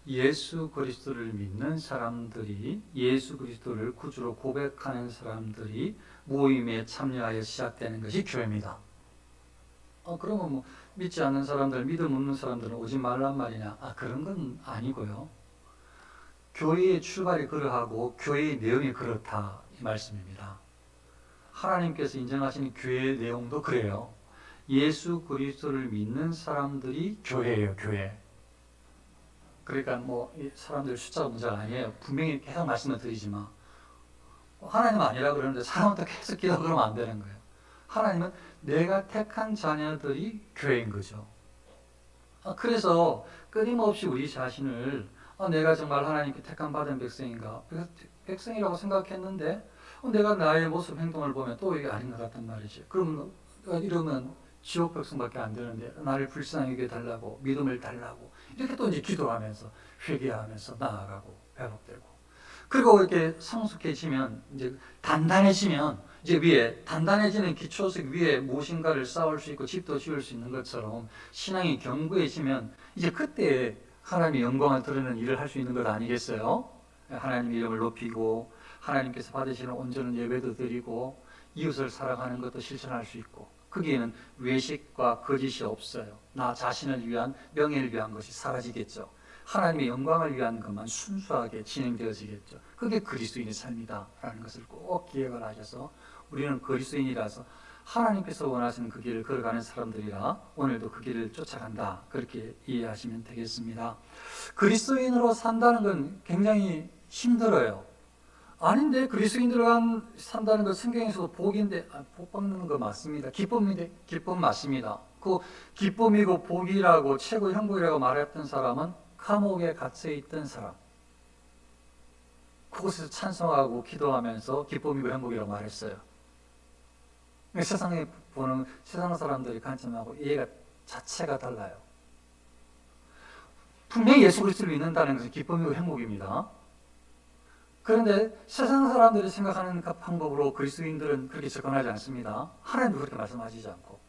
예수 그리스도를 믿는 사람들이, 예수 그리스도를 구주로 고백하는 사람들이 모임에 참여하여 시작되는 것이 교회입니다. 그러면 뭐 믿지 않는 사람들, 믿음 없는 사람들은 오지 말란 말이냐? 그런 건 아니고요. 교회의 출발이 그러하고 교회의 내용이 그렇다, 이 말씀입니다. 하나님께서 인정하시는 교회의 내용도 그래요. 예수 그리스도를 믿는 사람들이 교회예요, 교회. 그러니까 뭐 사람들 숫자가 문제가 아니에요. 분명히 계속 말씀을 드리지만 하나님은 아니라 그러는데 사람부터 계속 기도 그러면 안 되는 거예요. 하나님은 내가 택한 자녀들이 교회인 거죠. 그래서 끊임없이 우리 자신을 내가 정말 하나님께 택한 받은 백성인가? 백성이라고 생각했는데 내가 나의 모습 행동을 보면 또 이게 아닌 것 같단 말이지. 그러면 이러면 지옥 백성밖에 안 되는데 나를 불쌍하게 달라고, 믿음을 달라고 이렇게 또 이제 기도하면서 회개하면서 나아가고 회복되고, 그리고 이렇게 성숙해지면, 이제 단단해지면, 이제 위에 단단해지는 기초석 위에 무엇인가를 쌓을 수 있고 집도 지을 수 있는 것처럼 신앙이 견고해지면 이제 그때 하나님의 영광을 드러내는 일을 할 수 있는 것 아니겠어요? 하나님의 이름을 높이고 하나님께서 받으시는 온전한 예배도 드리고 이웃을 사랑하는 것도 실천할 수 있고, 거기에는 외식과 거짓이 없어요. 나 자신을 위한, 명예를 위한 것이 사라지겠죠. 하나님의 영광을 위한 것만 순수하게 진행되어지겠죠. 그게 그리스도인의 삶이다라는 것을 꼭 기억을 하셔서, 우리는 그리스도인이라서 하나님께서 원하시는 그 길을 걸어가는 사람들이라 오늘도 그 길을 쫓아간다, 그렇게 이해하시면 되겠습니다. 그리스도인으로 산다는 건 굉장히 힘들어요. 아닌데, 그리스도인들과 산다는 건 성경에서도 복인데, 복 받는 거 맞습니다. 기쁨인데, 기쁨 맞습니다. 그 기쁨이고 복이라고, 최고 형국이라고 말했던 사람은 감옥에 갇혀 있던 사람, 그곳에서 찬송하고 기도하면서 기쁨이고 행복이라고 말했어요. 세상에 보는 세상 사람들이 관점하고 이해가 자체가 달라요. 분명히 예수 그리스도를 믿는다는 것은 기쁨이고 행복입니다. 그런데 세상 사람들이 생각하는 그 방법으로 그리스도인들은 그렇게 접근하지 않습니다. 하나님도 그렇게 말씀하시지 않고.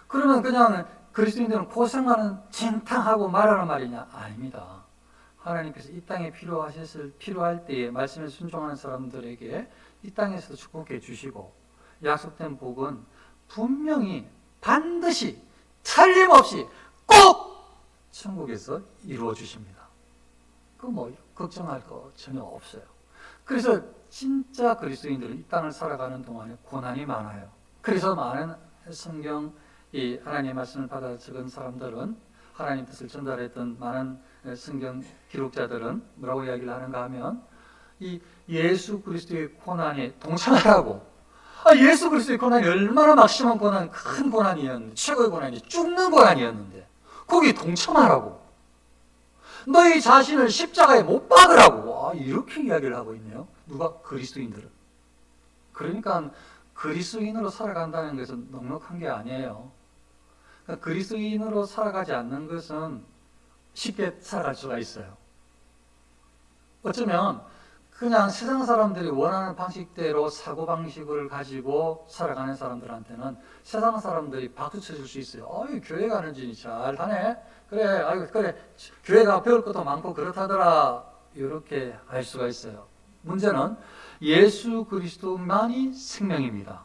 그러면 그냥 그리스도인들은 고생하는 진탕하고 말하는 말이냐? 아닙니다. 하나님께서 이 땅에 필요할 때에 말씀에 순종하는 사람들에게 이 땅에서도 축복해 주시고, 약속된 복은 분명히 반드시 틀림없이 꼭 천국에서 이루어 주십니다. 그 뭐 걱정할 거 전혀 없어요. 그래서 진짜 그리스도인들은 이 땅을 살아가는 동안에 고난이 많아요. 그래서 많은 성경, 이 하나님의 말씀을 받아 적은 사람들은, 하나님 뜻을 전달했던 많은 성경 기록자들은 뭐라고 이야기를 하는가 하면, 이 예수 그리스도의 고난에 동참하라고. 예수 그리스도의 고난이 얼마나 막 심한 고난, 큰 고난이었는데, 최고의 고난이 죽는 고난이었는데 거기에 동참하라고. 너희 자신을 십자가에 못 박으라고. 이렇게 이야기를 하고 있네요. 누가? 그리스도인들은. 그러니까 그리스도인으로 살아간다는 것은 넉넉한 게 아니에요. 그러니까 그리스도인으로 살아가지 않는 것은 쉽게 살아갈 수가 있어요. 어쩌면 그냥 세상 사람들이 원하는 방식대로 사고방식을 가지고 살아가는 사람들한테는 세상 사람들이 박수 쳐줄 수 있어요. 교회 가는 짓이 잘하네. 그래, 교회가 배울 것도 많고 그렇다더라. 이렇게 할 수가 있어요. 문제는 예수 그리스도만이 생명입니다.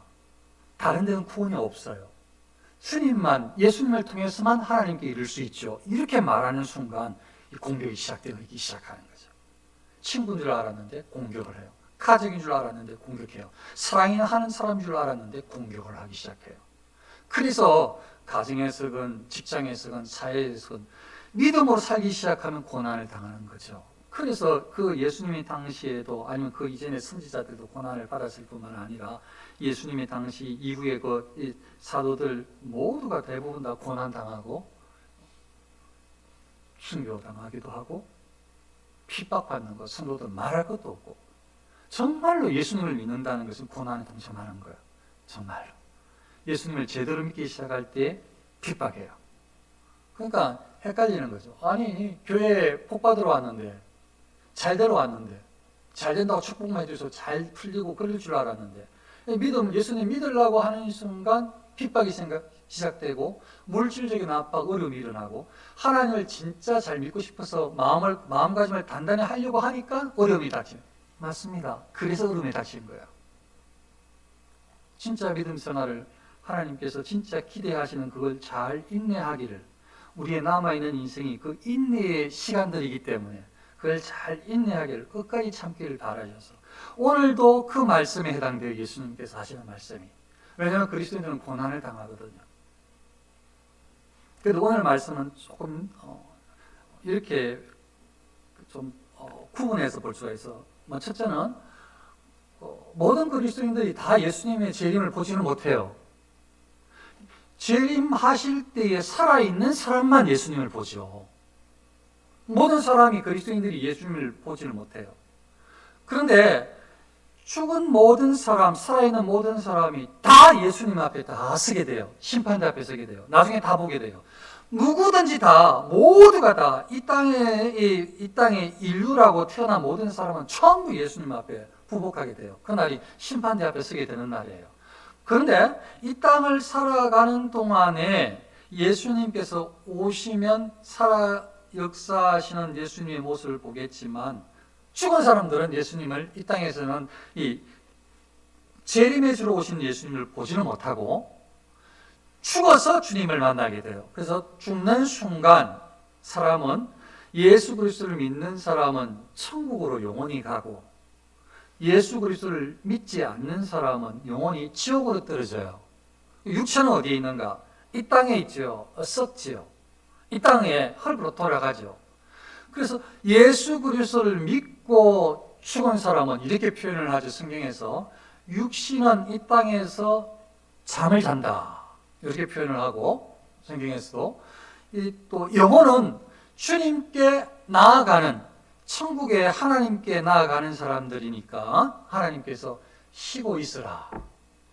다른 데는 구원이 없어요. 주님만, 예수님을 통해서만 하나님께 이룰 수 있죠. 이렇게 말하는 순간 공격이 시작되기 시작하는 거죠. 친구인 줄 알았는데 공격을 해요. 가족인 줄 알았는데 공격해요. 사랑하는 사람인 줄 알았는데 공격을 하기 시작해요. 그래서 가정에서건 직장에서건 사회에서건 믿음으로 살기 시작하면 고난을 당하는 거죠. 그래서 그 예수님의 당시에도, 아니면 그 이전의 선지자들도 고난을 받았을 뿐만 아니라 예수님의 당시 이후에 그 사도들 모두가 대부분 다 고난 당하고 순교당하기도 하고 핍박받는 것, 성도들 말할 것도 없고. 정말로 예수님을 믿는다는 것은 고난에 동참하는 거예요. 정말로. 예수님을 제대로 믿기 시작할 때 핍박해요. 그러니까 헷갈리는 거죠. 아니, 교회에 복 받으러 왔는데, 잘되러 왔는데, 잘 된다고 축복만 해줘서 잘 풀리고 그럴 줄 알았는데, 예수님 믿으려고 하는 순간 핍박이 시작되고 물질적인 압박, 어려움이 일어나고 하나님을 진짜 잘 믿고 싶어서 마음가짐을 단단히 하려고 하니까 어려움이 닥치는 맞습니다. 그래서 어려움이 닥치는 거예요. 진짜 믿음 생활을 하나님께서 진짜 기대하시는 그걸 잘 인내하기를 우리의 남아있는 인생이 그 인내의 시간들이기 때문에 그걸 잘 인내하기를 끝까지 참기를 바라셔서 오늘도 그 말씀에 해당되어 예수님께서 하시는 말씀이 왜냐하면 그리스도인들은 고난을 당하거든요. 그래도 오늘 말씀은 조금 이렇게 좀 구분해서 볼 수가 있어. 첫째는 모든 그리스도인들이 다 예수님의 재림을 보지는 못해요. 재림하실 때에 살아있는 사람만 예수님을 보죠. 모든 사람이 그리스도인들이 예수님을 보지를 못해요. 그런데 죽은 모든 사람, 살아있는 모든 사람이 다 예수님 앞에 다 서게 돼요. 심판대 앞에 서게 돼요. 나중에 다 보게 돼요. 누구든지 다, 모두가 다, 이 땅에 인류라고 태어난 모든 사람은 전부 예수님 앞에 부복하게 돼요. 그날이 심판대 앞에 서게 되는 날이에요. 그런데 이 땅을 살아가는 동안에 예수님께서 오시면 역사하시는 예수님의 모습을 보겠지만 죽은 사람들은 예수님을 이 땅에서는 이 재림의 주로 오신 예수님을 보지는 못하고 죽어서 주님을 만나게 돼요. 그래서 죽는 순간 사람은 예수 그리스도를 믿는 사람은 천국으로 영원히 가고 예수 그리스도를 믿지 않는 사람은 영원히 지옥으로 떨어져요. 육체는 어디에 있는가? 이 땅에 있죠. 썩지요. 이 땅에 흙으로 돌아가죠. 그래서 예수 그리스도를 믿고 죽은 사람은 이렇게 표현을 하죠. 성경에서 육신은 이 땅에서 잠을 잔다. 이렇게 표현을 하고 성경에서도 또 영혼은 주님께 나아가는 천국에 하나님께 나아가는 사람들이니까 하나님께서 쉬고 있으라.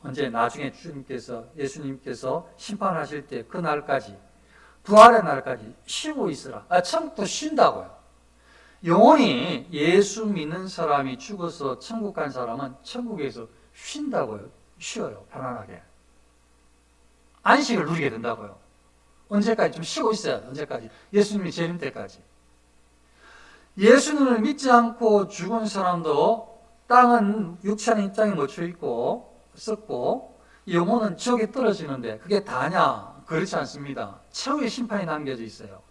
언제 나중에 예수님께서 심판하실 때 그 날까지 부활의 날까지 쉬고 있으라. 천국도 쉰다고요. 영원히 예수 믿는 사람이 죽어서 천국 간 사람은 천국에서 쉰다고요. 쉬어요. 편안하게. 안식을 누리게 된다고요. 언제까지? 좀 쉬고 있어야 돼. 언제까지? 예수님이 재림 때까지. 예수님을 믿지 않고 죽은 사람도 땅은 육체는 이 땅에 묻혀 있고 썩고 영혼은 지옥에 떨어지는데 그게 다냐? 그렇지 않습니다. 최후의 심판이 남겨져 있어요.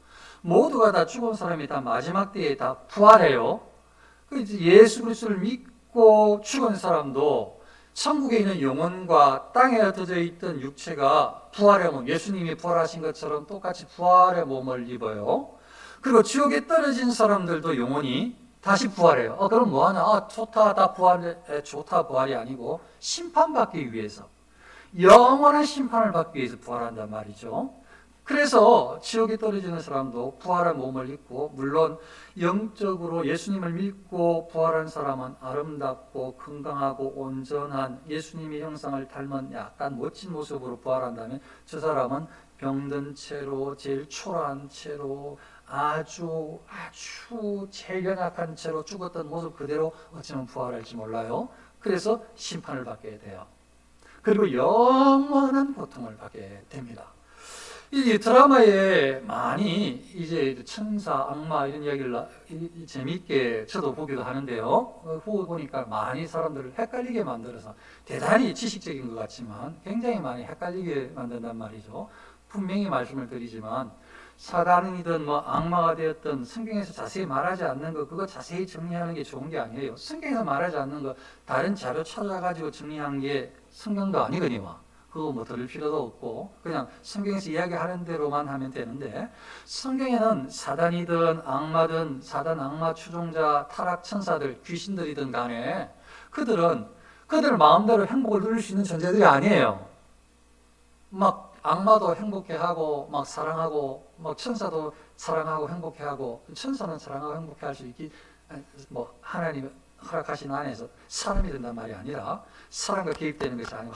모두가 다 죽은 사람이 다 마지막 때에 다 부활해요. 예수 그리스도를 믿고 죽은 사람도 천국에 있는 영혼과 땅에 흩어져 있던 육체가 부활의 몸, 예수님이 부활하신 것처럼 똑같이 부활의 몸을 입어요. 그리고 지옥에 떨어진 사람들도 영혼이 다시 부활해요. 그럼 뭐하냐? 좋다, 다 부활, 좋다, 부활이 아니고 심판받기 위해서, 영원한 심판을 받기 위해서 부활한단 말이죠. 그래서 지옥에 떨어지는 사람도 부활한 몸을 입고, 물론 영적으로 예수님을 믿고 부활한 사람은 아름답고 건강하고 온전한 예수님의 형상을 닮은 약간 멋진 모습으로 부활한다면 저 사람은 병든 채로 제일 초라한 채로 아주 제일 연약한 채로 죽었던 모습 그대로 어쩌면 부활할지 몰라요. 그래서 심판을 받게 돼요. 그리고 영원한 고통을 받게 됩니다. 이 드라마에 많이 이제 천사, 악마 이런 이야기를 재미있게 저도 보기도 하는데요. 후에 보니까 많이 사람들을 헷갈리게 만들어서 대단히 지식적인 것 같지만 굉장히 많이 헷갈리게 만든단 말이죠. 분명히 말씀을 드리지만 사단이든 악마가 되었든 성경에서 자세히 말하지 않는 거 그거 자세히 정리하는 게 좋은 게 아니에요. 성경에서 말하지 않는 거 다른 자료 찾아가지고 정리한 게 성경도 아니거니와. 그거 들을 필요도 없고 그냥 성경에서 이야기하는 대로만 하면 되는데 성경에는 사단이든 악마든 사단 악마 추종자 타락 천사들 귀신들이든 간에 그들 마음대로 행복을 누릴 수 있는 존재들이 아니에요. 악마도 행복해하고 사랑하고 천사도 사랑하고 행복해하고 천사는 사랑하고 행복해할 수 있기 하나님 허락하신 안에서 사람이 된단 말이 아니라 사람과 개입되는 것이 아니고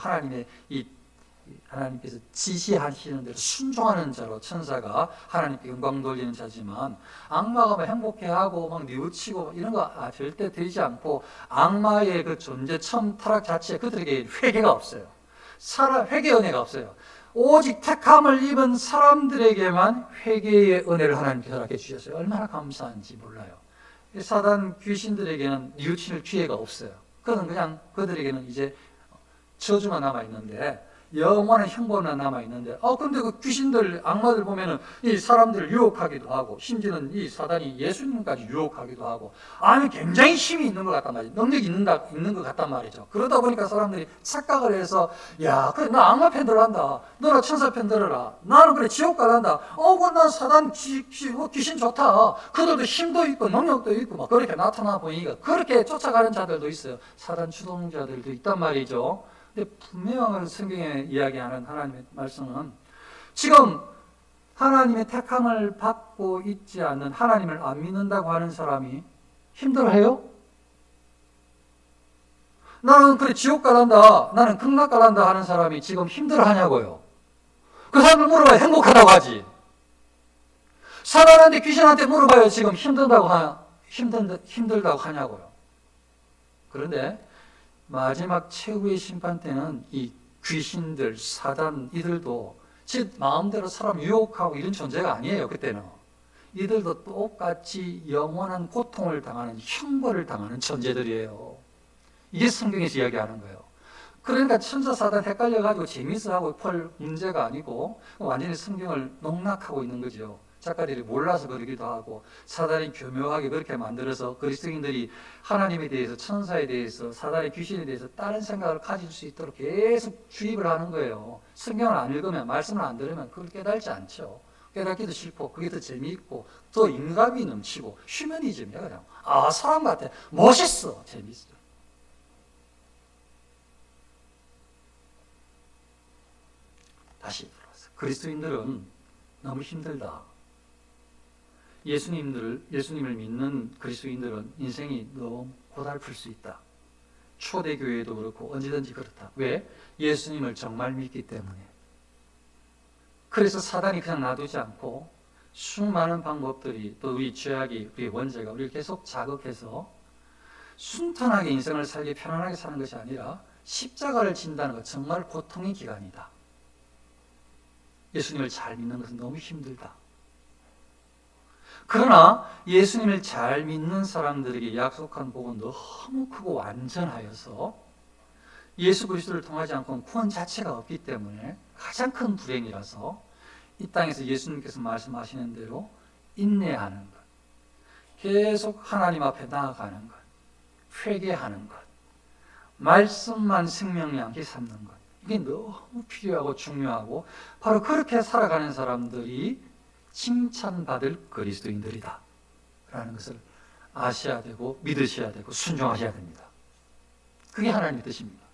하나님께서 지시하시는 대로 순종하는 자로 천사가 하나님께 영광 돌리는 자지만 악마가 행복해하고 뉘우치고 이런 거 절대 되지 않고 악마의 그 존재 처음 타락 자체에 그들에게 회개가 없어요. 회개 은혜가 없어요. 오직 택함을 입은 사람들에게만 회개의 은혜를 하나님께서 허락해 주셨어요. 얼마나 감사한지 몰라요. 사단 귀신들에게는 뉘우칠 기회가 없어요. 그는 그냥 그들에게는 이제 저주만 남아있는데, 영원한 형벌만 남아있는데, 근데 그 귀신들, 악마들 보면은 이 사람들을 유혹하기도 하고, 심지어는 이 사단이 예수님까지 유혹하기도 하고, 아니, 굉장히 힘이 있는 것 같단 말이죠. 능력이 있는 것 같단 말이죠. 그러다 보니까 사람들이 착각을 해서, 야, 그래, 나 악마 편 들어간다. 너나 천사 편 들어라. 나는 그래, 지옥 갈란다. 난 사단 귀신 좋다. 그들도 힘도 있고, 능력도 있고, 막 그렇게 나타나 보이니까, 그렇게 쫓아가는 자들도 있어요. 사단 추종자들도 있단 말이죠. 근데 분명한 성경에 이야기하는 하나님의 말씀은 지금 하나님의 택함을 받고 있지 않는, 하나님을 안 믿는다고 하는 사람이 힘들어해요? 나는 그래 지옥 가란다, 나는 극락 가란다 하는 사람이 지금 힘들어하냐고요. 그 사람들 물어봐야 행복하다고 하지. 사단한테 귀신한테 물어봐야 지금 힘들다고 하냐고요. 그런데 마지막 최후의 심판 때는 이 귀신들, 사단, 이들도 지 마음대로 사람 유혹하고 이런 존재가 아니에요. 그때는 이들도 똑같이 영원한 고통을 당하는, 형벌을 당하는 존재들이에요. 이게 성경에서 이야기하는 거예요. 그러니까 천사 사단 헷갈려가지고 재밌어하고 볼 문제가 아니고 완전히 성경을 농락하고 있는 거죠. 작가들이 몰라서 그러기도 하고, 사단이 교묘하게 그렇게 만들어서 그리스도인들이 하나님에 대해서, 천사에 대해서, 사단의 귀신에 대해서 다른 생각을 가질 수 있도록 계속 주입을 하는 거예요. 성경을 안 읽으면, 말씀을 안 들으면 그걸 깨달지 않죠. 깨닫기도 싫고, 그게 더 재미있고, 더 인감이 넘치고, 휴머니즘이야 그냥. 사람 같아, 멋있어, 재밌어. 다시 들어와서 그리스도인들은 너무 힘들다. 예수님을 믿는 그리스도인들은 인생이 너무 고달플 수 있다. 초대교회도 그렇고 언제든지 그렇다. 왜? 예수님을 정말 믿기 때문에. 그래서 사단이 그냥 놔두지 않고 수많은 방법들이, 또 우리 죄악이, 우리 원죄가 우리를 계속 자극해서 순탄하게 인생을 살기, 편안하게 사는 것이 아니라 십자가를 진다는 것, 정말 고통의 기간이다. 예수님을 잘 믿는 것은 너무 힘들다. 그러나 예수님을 잘 믿는 사람들에게 약속한 복은 너무 크고 완전하여서 예수 그리스도를 통하지 않고는 구원 자체가 없기 때문에 가장 큰 불행이라서 이 땅에서 예수님께서 말씀하시는 대로 인내하는 것, 계속 하나님 앞에 나아가는 것, 회개하는 것, 말씀만 생명량히 삼는 것, 이게 너무 필요하고 중요하고, 바로 그렇게 살아가는 사람들이 칭찬받을 그리스도인들이다 라는 것을 아셔야 되고, 믿으셔야 되고, 순종하셔야 됩니다. 그게 하나님의 뜻입니다.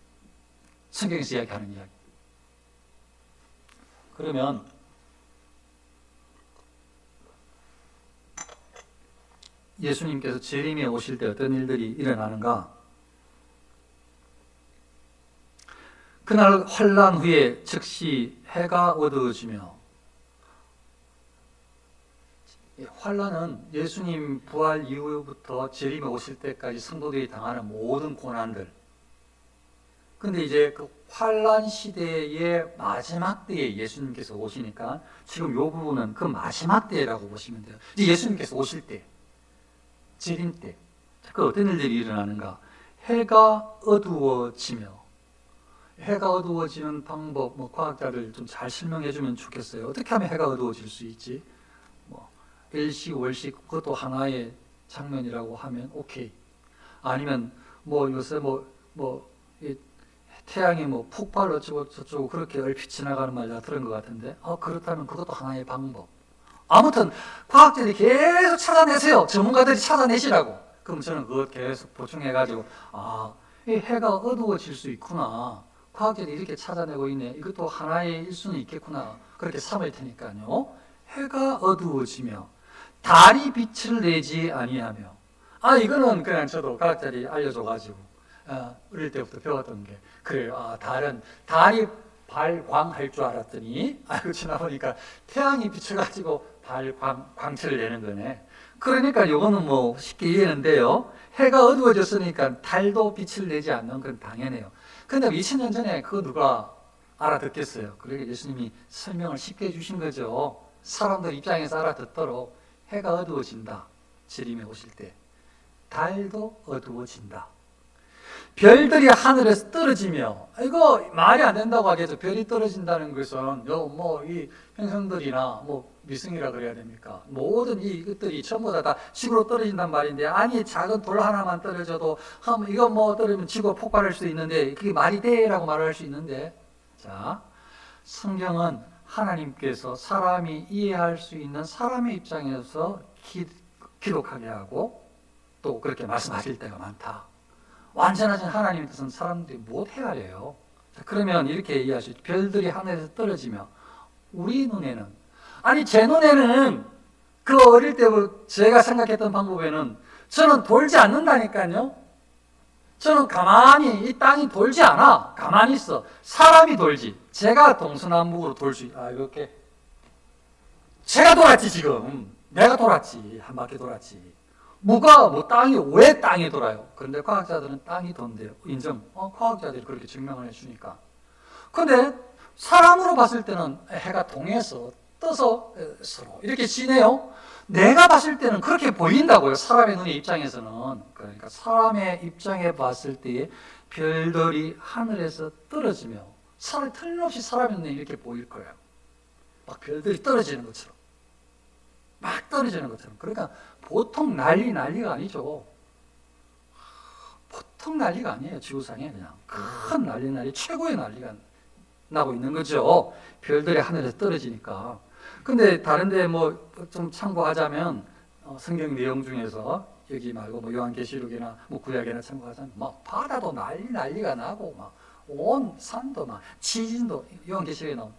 성경에서 이야기하는 이야기. 그러면 예수님께서 재림에 오실 때 어떤 일들이 일어나는가? 그날 환난 후에 즉시 해가 어두워지며, 환난은 예수님 부활 이후부터 재림에 오실 때까지 성도들이 당하는 모든 고난들. 근데 이제 그 환난 시대의 마지막 때에 예수님께서 오시니까 지금 이 부분은 그 마지막 때라고 보시면 돼요. 이제 예수님께서 오실 때, 재림 때, 그 어떤 일들이 일어나는가? 해가 어두워지며, 해가 어두워지는 방법, 과학자들 좀 잘 설명해 주면 좋겠어요. 어떻게 하면 해가 어두워질 수 있지? 일식, 월식, 그것도 하나의 장면이라고 하면 오케이. 아니면 요새 태양이 폭발 어쩌고 저쩌고 그렇게 얼핏 지나가는 말 내가 들은 것 같은데, 그렇다면 그것도 하나의 방법. 아무튼 과학자들이 계속 찾아내세요. 전문가들이 찾아내시라고. 그럼 저는 그것 계속 보충해가지고, 이 해가 어두워질 수 있구나. 과학자들이 이렇게 찾아내고 있네. 이것도 하나의 일수는 있겠구나. 그렇게 삼을 테니까요. 해가 어두워지며 달이 빛을 내지 아니하며. 이거는 그냥 저도 과학자들이 알려줘가지고 어릴 때부터 배웠던 게, 그래요. 달이 발광할 줄 알았더니 알고 지나보니까 태양이 비춰가지고 광채를 내는 거네. 그러니까 이거는 쉽게 이해하는데요. 해가 어두워졌으니까 달도 빛을 내지 않는 건 당연해요. 근데 2000년 전에 그거 누가 알아듣겠어요. 그러니까 예수님이 설명을 쉽게 해주신 거죠. 사람들 입장에서 알아듣도록 해가 어두워진다. 재림에 오실 때. 달도 어두워진다. 별들이 하늘에서 떨어지며, 이거 말이 안 된다고 하겠죠. 별이 떨어진다는 것은 이 행성들이나 미승이라 그래야 됩니까? 모든 이것들이 전부 다 지구로 떨어진단 말인데, 아니 작은 돌 하나만 떨어져도 이거 떨어지면 지구가 폭발할 수도 있는데 그게 말이 돼라고 말할 수 있는데, 자, 성경은 하나님께서 사람이 이해할 수 있는 사람의 입장에서 기록하게 하고 또 그렇게 말씀하실 때가 많다. 완전하신 하나님의 뜻은 사람들이 못 헤아려요. 그러면 이렇게 이해하시죠. 별들이 하늘에서 떨어지며 우리 눈에는, 아니 제 눈에는 그 어릴 때 제가 생각했던 방법에는 저는 돌지 않는다니까요. 저는 가만히 이 땅이 돌지 않아. 가만히 있어. 사람이 돌지. 제가 동서남북으로 돌 수 있다. 이렇게 제가 돌았지 지금. 내가 돌았지. 한 바퀴 돌았지. 땅이 왜 땅이 돌아요? 그런데 과학자들은 땅이 돈대요. 인정. 과학자들이 그렇게 증명을 해주니까. 그런데 사람으로 봤을 때는 해가 동해서 떠서 서로 이렇게 지네요. 내가 봤을 때는 그렇게 보인다고요. 사람의 눈의 입장에서는. 그러니까 사람의 입장에 봤을 때에 별들이 하늘에서 떨어지며 틀림없이 사람의 눈에 이렇게 보일 거예요. 막 별들이 떨어지는 것처럼. 막 떨어지는 것처럼. 그러니까 보통 난리가 아니죠. 보통 난리가 아니에요. 지구상에 그냥 큰 난리 최고의 난리가 나고 있는 거죠. 별들이 하늘에서 떨어지니까. 근데 다른데 좀 참고하자면 성경 내용 중에서 여기 말고 요한계시록이나 구약이나 참고하자면 바다도 난리가 나고 온 산도 지진도 요한계시록에 나오면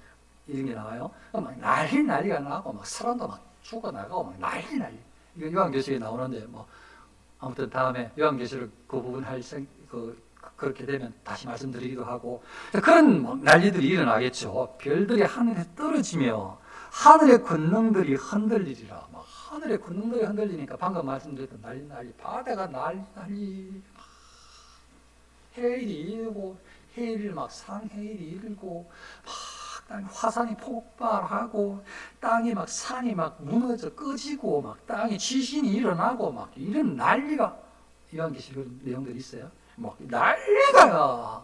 이런 게 나와요. 막 난리가 나고 사람도 죽어나가고 난리. 이거 요한계시록에 나오는데 아무튼 다음에 요한계시록 그 부분 그렇게 되면 다시 말씀드리기도 하고, 그런 난리들이 일어나겠죠. 별들이 하늘에 떨어지며 하늘의 권능들이 흔들리리라. 하늘의 권능들이 흔들리니까 방금 말씀드렸던 난리, 바다가 난리, 해일이 일고, 상해일이 일고, 화산이 폭발하고, 땅이 산이 무너져 꺼지고, 땅이 지진이 일어나고, 이런 난리가, 요한계시록 내용들이 있어요. 난리가요.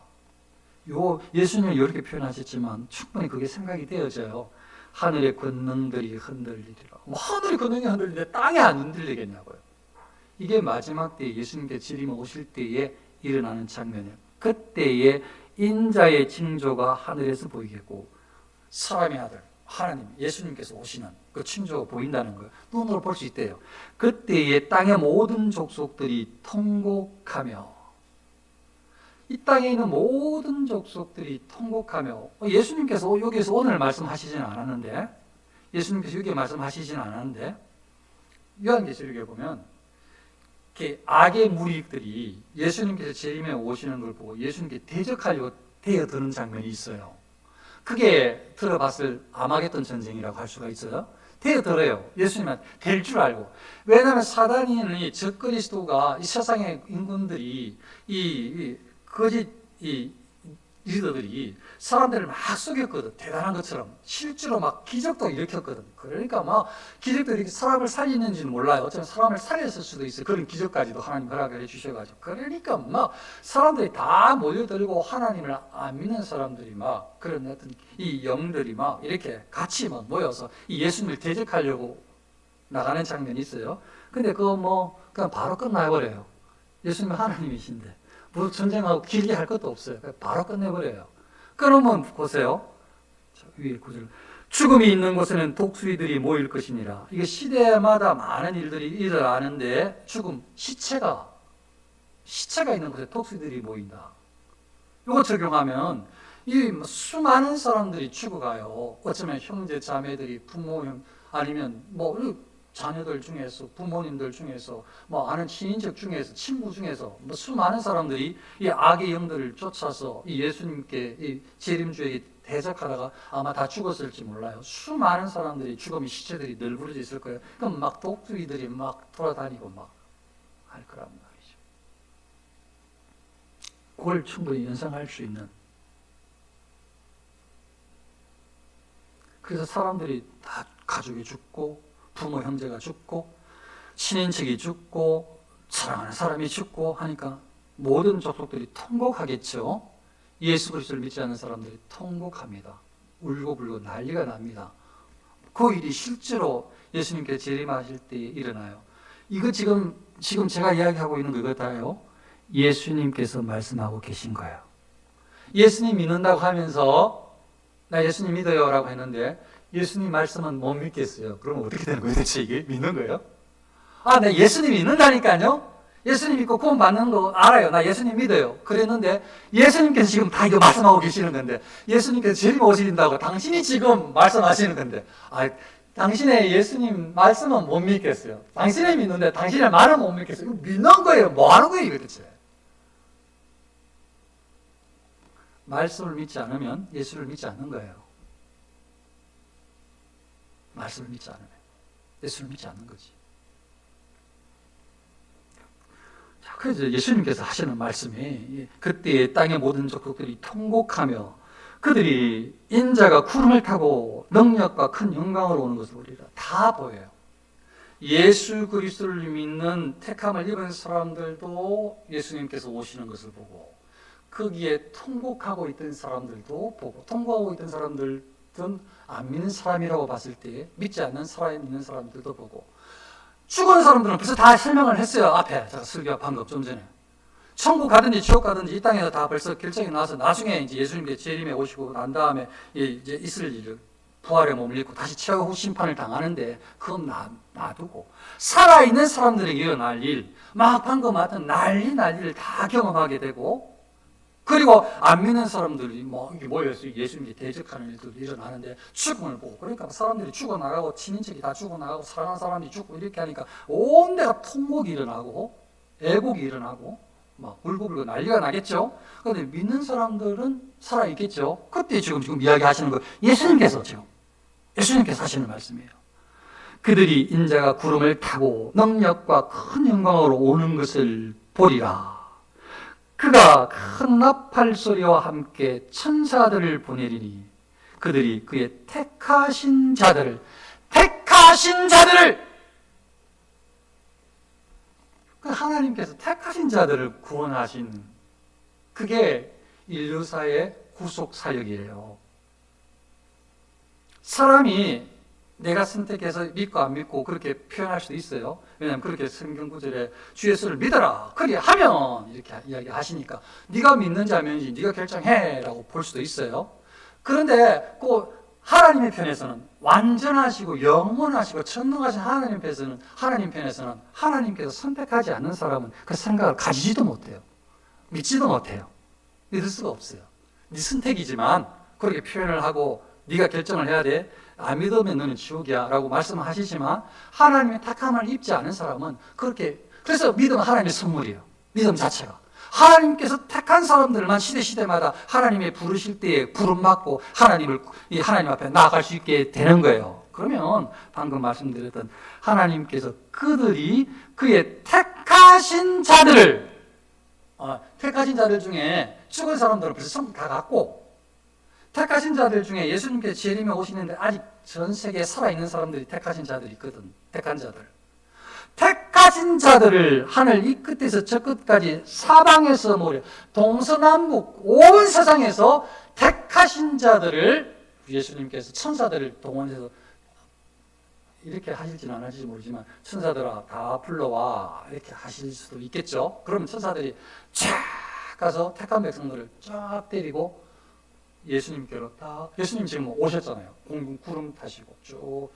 예수님은 이렇게 표현하셨지만 충분히 그게 생각이 되어져요. 하늘의 권능들이 흔들리리라. 하늘의 권능이 흔들리는데 땅이 안 흔들리겠냐고요. 이게 마지막 때 예수님께 재림에 오실 때에 일어나는 장면이에요. 그때에 인자의 징조가 하늘에서 보이겠고, 사람의 아들 하나님 예수님께서 오시는 그 징조가 보인다는 거예요. 눈으로 볼 수 있대요. 그때에 땅의 모든 족속들이 통곡하며, 이 땅에 있는 모든 족속들이 통곡하며, 예수님께서 여기서 오늘 말씀하시진 않았는데, 요한계시록에 보면 악의 무리들이 예수님께서 재림에 오시는 걸 보고 예수님께 대적하려고 대어드는 장면이 있어요. 그게 들어봤을 아마겟돈 전쟁이라고 할 수가 있어요. 대어들어요. 예수님은 될 줄 알고. 왜냐하면 사단이 적그리스도가 이 세상의 인군들이 거짓 리더들이 사람들을 속였거든. 대단한 것처럼. 실제로 기적도 일으켰거든. 그러니까 기적들이 사람을 살리는지는 몰라요. 어쩌면 사람을 살렸을 수도 있어요. 그런 기적까지도 하나님 허락을 해주셔가지고. 그러니까 사람들이 다 몰려들고 하나님을 안 믿는 사람들이 그런 어떤 이 영들이 이렇게 같이 모여서 이 예수님을 대적하려고 나가는 장면이 있어요. 근데 그거 그냥 바로 끝나버려요. 예수님은 하나님이신데. 전쟁하고 길게 할 것도 없어요. 바로 끝내버려요. 그러면 보세요. 위에 구절. 죽음이 있는 곳에는 독수리들이 모일 것이니라. 이게 시대마다 많은 일들이 일어나는데 시체가 있는 곳에 독수리들이 모인다. 이거 적용하면 이 수많은 사람들이 죽어가요. 어쩌면 형제 자매들이 부모 아니면 자녀들 중에서, 부모님들 중에서, 아는 친인척 중에서, 친구 중에서, 수많은 사람들이 이 악의 영들을 쫓아서 이 예수님께, 이 재림주에게 대적하다가 아마 다 죽었을지 몰라요. 수많은 사람들이 죽음의 시체들이 널브러져 있을 거예요. 그럼 독수리들이 돌아다니고 할 거란 말이죠. 그걸 충분히 연상할 수 있는 그래서 사람들이 다 가족이 죽고 부모 형제가 죽고 친인척이 죽고 사랑하는 사람이 죽고 하니까 모든 족속들이 통곡하겠죠. 예수 그리스도를 믿지 않는 사람들이 통곡합니다. 울고불고 난리가 납니다. 그 일이 실제로 예수님께서 재림하실 때 일어나요. 이거 지금 제가 이야기하고 있는 그거 다요, 예수님께서 말씀하고 계신 거예요. 예수님 믿는다고 하면서 나 예수님 믿어요 라고 했는데 예수님 말씀은 못 믿겠어요. 그러면 어떻게 되는 거예요? 대체 이게 믿는 거예요? 아, 나 예수님 믿는다니까요. 예수님 믿고 구원 받는 거 알아요. 나 예수님 믿어요. 그랬는데 예수님께서 지금 다 이거 말씀하고 계시는 건데, 예수님께서 재림 오신다고 당신이 지금 말씀하시는 건데, 아, 당신의 예수님 말씀은 못 믿겠어요. 당신이 믿는데 당신의 말은 못 믿겠어요. 이거 믿는 거예요? 뭐 하는 거예요 이거 대체? 말씀을 믿지 않으면 예수를 믿지 않는 거예요. 말씀을 믿지 않으면 예수를 믿지 않는 거지. 자, 그래서 예수님께서 하시는 말씀이, 그때 땅의 모든 족속들이 통곡하며 그들이 인자가 구름을 타고 능력과 큰 영광으로 오는 것을 보리라. 다 보여요. 예수 그리스도를 믿는 택함을 입은 사람들도 예수님께서 오시는 것을 보고, 거기에 통곡하고 있던 사람들도 보고, 통곡하고 있던 사람들은 안 믿는 사람이라고 봤을 때 믿지 않는 살아있는 사람들도 보고, 죽은 사람들은 벌써 다 설명을 했어요. 앞에 제가 설교 방금 좀 전에 천국 가든지 지옥 가든지 이 땅에서 다 벌써 결정이 나서 나중에 이제 예수님께서 재림에 오시고 난 다음에 이제 있을 일을 부활의 몸을 입고 다시 최후 심판을 당하는데, 그건 놔두고 살아있는 사람들에게 일어날 일, 막 방금 하던 난리를 다 경험하게 되고, 그리고 안 믿는 사람들이 뭐 모여서 예수님께 대적하는 일들도 일어나는데, 죽음을 보고, 그러니까 사람들이 죽어나가고 친인척이 다 죽어나가고 사랑하는 사람들이 죽고 이렇게 하니까 온 데가 통곡이 일어나고 애곡이 일어나고 막 울고불고 난리가 나겠죠. 그런데 믿는 사람들은 살아있겠죠. 그때 지금 이야기하시는 거 예수님께서 하시는 말씀이에요. 그들이 인자가 구름을 타고 능력과 큰 영광으로 오는 것을 보리라. 그가 큰 나팔 소리와 함께 천사들을 보내리니 그들이 그의 택하신 자들을 하나님께서 택하신 자들을 구원하신, 그게 인류사의 구속 사역이에요. 사람이 내가 선택해서 믿고 안 믿고 그렇게 표현할 수도 있어요. 왜냐하면 그렇게 성경 구절에 주 예수를 믿어라 그리하면 이렇게 이야기하시니까 네가 믿는지 안 믿는지 네가 결정해 라고 볼 수도 있어요. 그런데 그 하나님의 편에서는 완전하시고 영원하시고 전능하신 하나님 편에서는 하나님께서 선택하지 않는 사람은 그 생각을 가지지도 못해요. 믿지도 못해요. 믿을 수가 없어요. 네 선택이지만 그렇게 표현을 하고 네가 결정을 해야 돼. 안 믿으면 너는 지옥이야 라고 말씀하시지만, 하나님의 택함을 입지 않은 사람은 그렇게, 그래서 믿음은 하나님의 선물이에요. 믿음 자체가 하나님께서 택한 사람들만 시대마다 하나님의 부르실 때에 부름 받고 하나님 앞에 나아갈 수 있게 되는 거예요. 그러면 방금 말씀드렸던 하나님께서 그들이 그의 택하신 자들 중에 죽은 사람들은 벌써 천국 다 갔고, 택하신 자들 중에 예수님께서 재림에 오시는데 아직 전 세계에 살아있는 사람들이 택하신 자들이 있거든. 택하신 자들을 하늘 이 끝에서 저 끝까지 사방에서 모여 동서남북 온 세상에서 택하신 자들을 예수님께서 천사들을 동원해서 이렇게 하실지는 안 하실지 모르지만, 천사들아 다 불러와 이렇게 하실 수도 있겠죠. 그러면 천사들이 쫙 가서 택한 백성들을 쫙 때리고 예수님께로 딱, 예수님 지금 오셨잖아요. 구름 타시고 쭉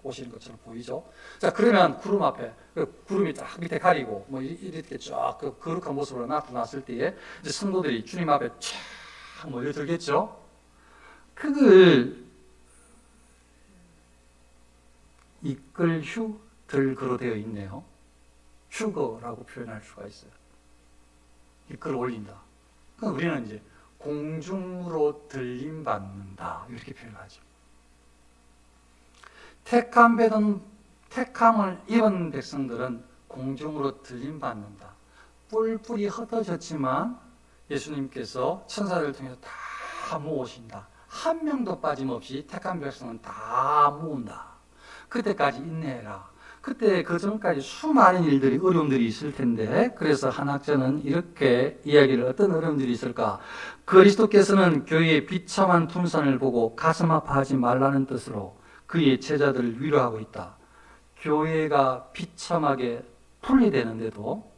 오시는 것처럼 보이죠. 자, 그러면 구름 앞에 구름이 딱 밑에 가리고 뭐 이렇게 쫙 그 거룩한 모습으로 나타났을 때에 이제 성도들이 주님 앞에 쫙 모여들겠죠. 그걸 이끌 들그로 되어 있네요. 휴거라고 표현할 수가 있어요. 이끌어 올린다. 우리는 이제 공중으로 들림 받는다 이렇게 표현하죠. 택함을 입은 백성들은 공중으로 들림 받는다. 뿔뿔이 흩어졌지만 예수님께서 천사들을 통해서 다 다 모으신다. 한 명도 빠짐없이 택한 백성은 다 모은다. 그때까지 인내해라. 그때 그 전까지 수많은 일들이 어려움들이 있을 텐데, 그래서 한학자는 이렇게 이야기를, 어떤 어려움들이 있을까? 그리스도께서는 교회의 비참한 분산을 보고 가슴 아파하지 말라는 뜻으로 그의 제자들을 위로하고 있다. 교회가 비참하게 분리되는데도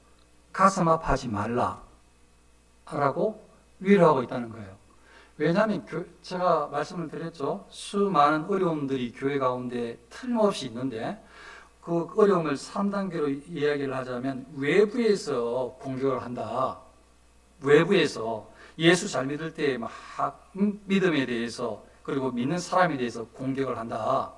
가슴 아파하지 말라라고 위로하고 있다는 거예요. 왜냐하면 제가 말씀을 드렸죠. 수많은 어려움들이 교회 가운데 틀림없이 있는데, 그 어려움을 3단계로 이야기를 하자면 외부에서 공격을 한다. 외부에서 예수 잘 믿을 때 막 믿음에 대해서, 그리고 믿는 사람에 대해서 공격을 한다.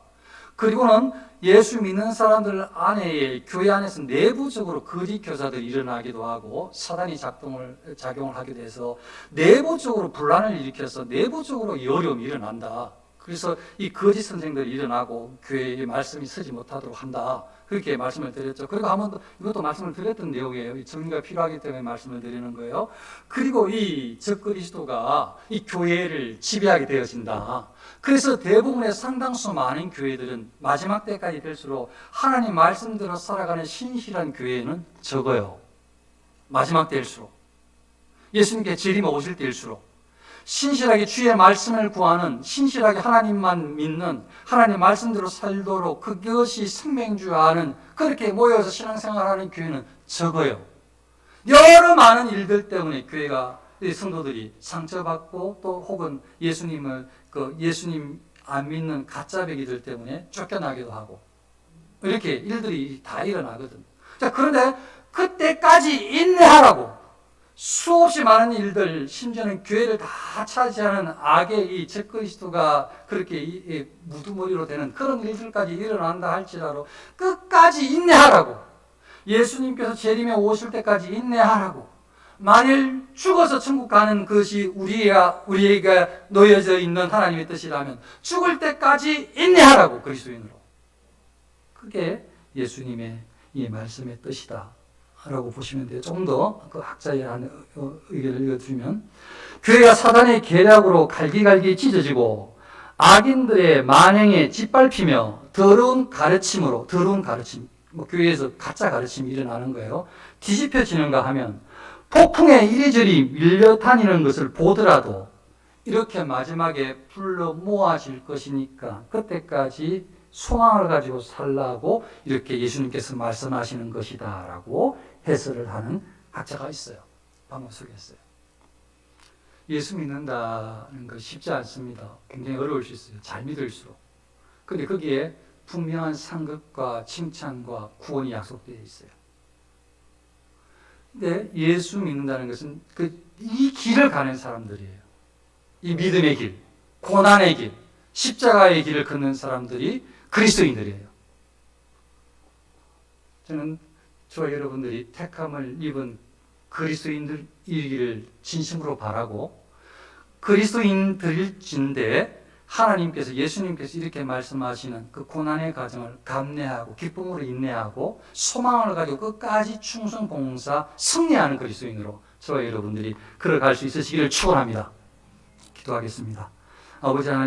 그리고는 예수 믿는 사람들 안에, 교회 안에서 내부적으로 거짓 교사들이 일어나기도 하고 사단이 작용을 하게 돼서 내부적으로 분란을 일으켜서 내부적으로 이 어려움이 일어난다. 그래서 이 거짓 선생들이 일어나고 교회의 말씀이 서지 못하도록 한다. 그렇게 말씀을 드렸죠. 그리고 한 번 더, 이것도 말씀을 드렸던 내용이에요. 정리가 필요하기 때문에 말씀을 드리는 거예요. 그리고 이 적그리스도가 이 교회를 지배하게 되어진다. 그래서 대부분의 상당수 많은 교회들은 마지막 때까지 될수록 하나님 말씀대로 살아가는 신실한 교회는 적어요. 마지막 때일수록. 예수님께 재림 오실 때일수록. 신실하게 주의 말씀을 구하는, 신실하게 하나님만 믿는, 하나님 말씀대로 살도록 그것이 생명주하는, 그렇게 모여서 신앙생활하는 교회는 적어요. 여러 많은 일들 때문에 교회가, 성도들이 상처받고 또 혹은 예수님 안 믿는 가짜배기들 때문에 쫓겨나기도 하고, 이렇게 일들이 다 일어나거든. 자, 그런데 그때까지 인내하라고. 수없이 많은 일들, 심지어는 교회를 다 차지하는 악의 이 적그리스도가 그렇게 무두머리로 되는 그런 일들까지 일어난다 할지라도 끝까지 인내하라고. 예수님께서 재림에 오실 때까지 인내하라고. 만일 죽어서 천국 가는 것이 우리에게 놓여져 있는 하나님의 뜻이라면 죽을 때까지 인내하라고, 그리스도인으로. 그게 예수님의 이 말씀의 뜻이다 라고 보시면 돼요. 조금 더 그 학자의 의견을 읽어드리면, 교회가 사단의 계략으로 갈기갈기 찢어지고 악인들의 만행에 짓밟히며 더러운 가르침, 교회에서 가짜 가르침이 일어나는 거예요. 뒤집혀지는가 하면 폭풍에 이리저리 밀려 다니는 것을 보더라도 이렇게 마지막에 불러 모아질 것이니까 그때까지 소망을 가지고 살라고 이렇게 예수님께서 말씀하시는 것이다 라고 해설을 하는 학자가 있어요. 방금 소개했어요. 예수 믿는다는 거 쉽지 않습니다. 굉장히 어려울 수 있어요. 잘 믿을수록. 그런데 거기에 분명한 상급과 칭찬과 구원이 약속되어 있어요. 근데 예수 믿는다는 것은 이 길을 가는 사람들이에요. 이 믿음의 길, 고난의 길, 십자가의 길을 걷는 사람들이 그리스도인들이에요. 저는 저와 여러분들이 택함을 입은 그리스도인들이기를 진심으로 바라고, 그리스도인들일진데 하나님께서, 예수님께서 이렇게 말씀하시는 그 고난의 과정을 감내하고 기쁨으로 인내하고 소망을 가지고 끝까지 충성 봉사 승리하는 그리스도인으로 저와 여러분들이 걸어갈 수 있으시기를 축원합니다. 기도하겠습니다. 아버지 하나님,